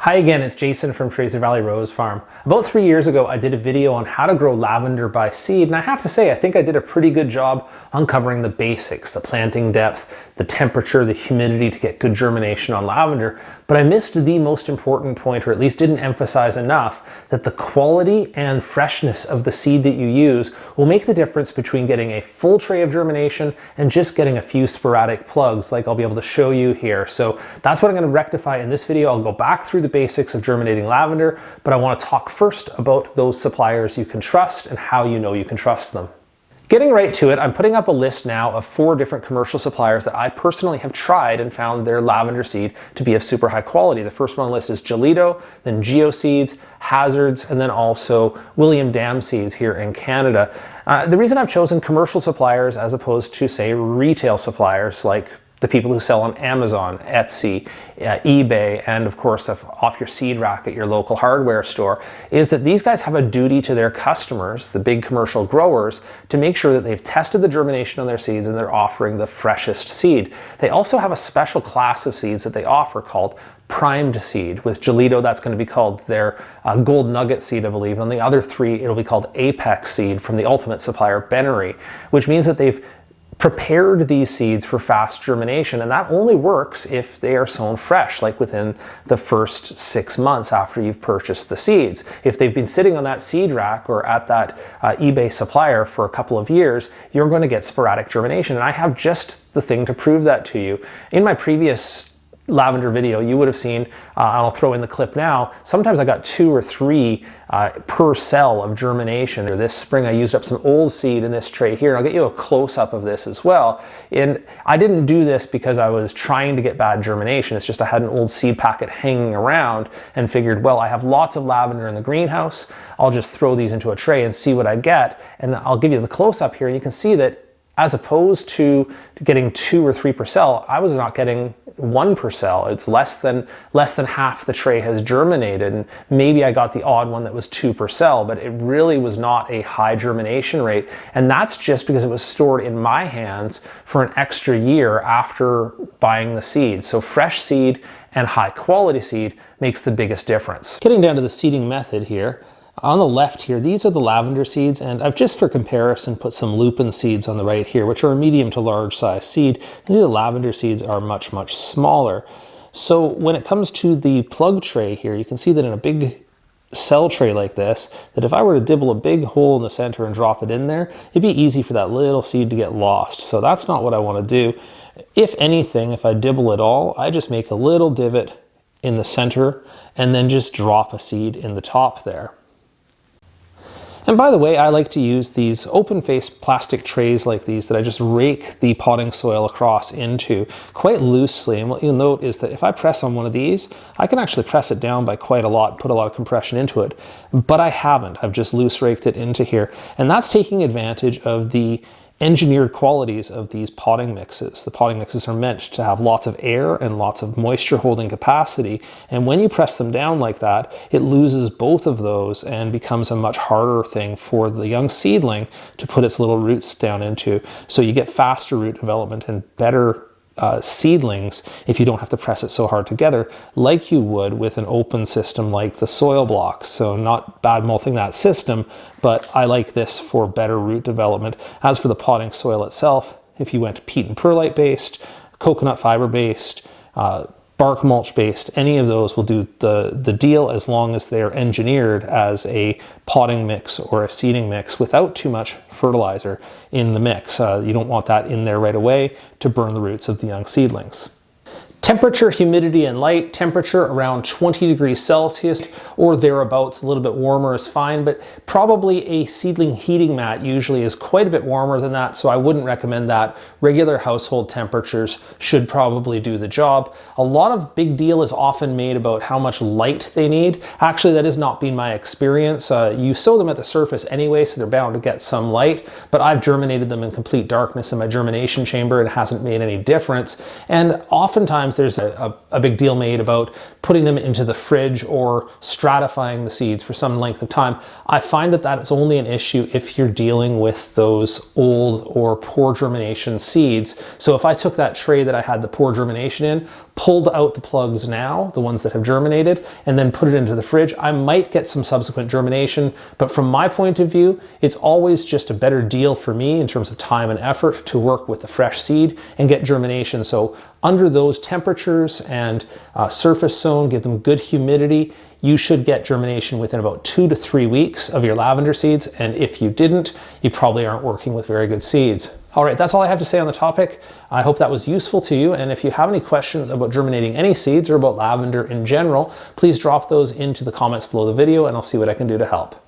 Hi again, it's Jason from Fraser Valley Rose Farm. About 3 years ago, I did a video on how to grow lavender by seed, and I have to say, I think I did a pretty good job uncovering the basics, the planting depth, the temperature, the humidity to get good germination on lavender, but I missed the most important point, or at least didn't emphasize enough, that the quality and freshness of the seed that you use will make the difference between getting a full tray of germination and just getting a few sporadic plugs, like I'll be able to show you here. So that's what I'm going to rectify in this video. I'll go back through the basics of germinating lavender, but I want to talk first about those suppliers you can trust and how you know you can trust them. Getting right to it, I'm putting up a list now of 4 different commercial suppliers that I personally have tried and found their lavender seed to be of super high quality. The first one on the list is Gelito, then Geo Seeds, Hazards, and then also William Dam Seeds here in Canada. The reason I've chosen commercial suppliers as opposed to, say, retail suppliers like the people who sell on Amazon, Etsy, eBay, and of course off your seed rack at your local hardware store, is that these guys have a duty to their customers, the big commercial growers, to make sure that they've tested the germination on their seeds and they're offering the freshest seed. They also have a special class of seeds that they offer called primed seed. With Gelito, that's going to be called their gold nugget seed, I believe. And on the other 3, it'll be called apex seed from the ultimate supplier, Bennery, which means that they've prepared these seeds for fast germination, and that only works if they are sown fresh, like within the first 6 months after you've purchased the seeds. If they've been sitting on that seed rack or at that eBay supplier for a couple of years, you're going to get sporadic germination, and I have just the thing to prove that to you. In my previous lavender video, you would have seen, I'll throw in the clip now, sometimes I got 2 or 3 per cell of germination. Or this spring I used up some old seed in this tray here. I'll get you a close-up of this as well. And I didn't do this because I was trying to get bad germination. It's just I had an old seed packet hanging around and figured, well, I have lots of lavender in the greenhouse. I'll just throw these into a tray and see what I get. And I'll give you the close-up here, and you can see that as opposed to getting 2 or 3 per cell, I was not getting 1 per cell. It's less than half the tray has germinated, and maybe I got the odd one that was 2 per cell, but it really was not a high germination rate. And that's just because it was stored in my hands for an extra year after buying the seed. So fresh seed and high quality seed makes the biggest difference. Getting down to the seeding method here, on the left here, these are the lavender seeds, and I've just for comparison put some lupin seeds on the right here, which are a medium to large size seed. The lavender seeds are much, much smaller. So when it comes to the plug tray here, you can see that in a big cell tray like this, that if I were to dibble a big hole in the center and drop it in there, it'd be easy for that little seed to get lost. So that's not what I want to do. If anything, if I dibble at all, I just make a little divot in the center and then just drop a seed in the top there. And by the way, I like to use these open-faced plastic trays like these that I just rake the potting soil across into quite loosely. And what you'll note is that if I press on one of these, I can actually press it down by quite a lot, put a lot of compression into it. But I haven't. I've just loose raked it into here. And that's taking advantage of the engineered qualities of these potting mixes. The potting mixes are meant to have lots of air and lots of moisture holding capacity, and when you press them down like that, it loses both of those and becomes a much harder thing for the young seedling to put its little roots down into. So you get faster root development and better seedlings if you don't have to press it so hard together like you would with an open system like the soil blocks. So not bad mouthing that system, but I like this for better root development. As for the potting soil itself, if you went peat and perlite based, coconut fiber based, bark mulch based, any of those will do the deal as long as they're engineered as a potting mix or a seeding mix without too much fertilizer in the mix. You don't want that in there right away to burn the roots of the young seedlings. Temperature, humidity, and light. Temperature around 20 degrees Celsius or thereabouts. A little bit warmer is fine, but probably a seedling heating mat usually is quite a bit warmer than that, so I wouldn't recommend that. Regular household temperatures should probably do the job. A lot of big deal is often made about how much light they need. Actually, that has not been my experience. You sow them at the surface anyway, so they're bound to get some light, but I've germinated them in complete darkness in my germination chamber and it hasn't made any difference. And oftentimes sometimes there's a big deal made about putting them into the fridge or stratifying the seeds for some length of time. I find that that is only an issue if you're dealing with those old or poor germination seeds. So if I took that tray that I had the poor germination in, pulled out the plugs now, the ones that have germinated, and then put it into the fridge, I might get some subsequent germination. But from my point of view, it's always just a better deal for me in terms of time and effort to work with the fresh seed and get germination. So under those temperatures and surface zone, give them good humidity, you should get germination within about 2 to 3 weeks of your lavender seeds. And if you didn't, you probably aren't working with very good seeds. All right, that's all I have to say on the topic. I hope that was useful to you. And if you have any questions about germinating any seeds or about lavender in general, please drop those into the comments below the video and I'll see what I can do to help.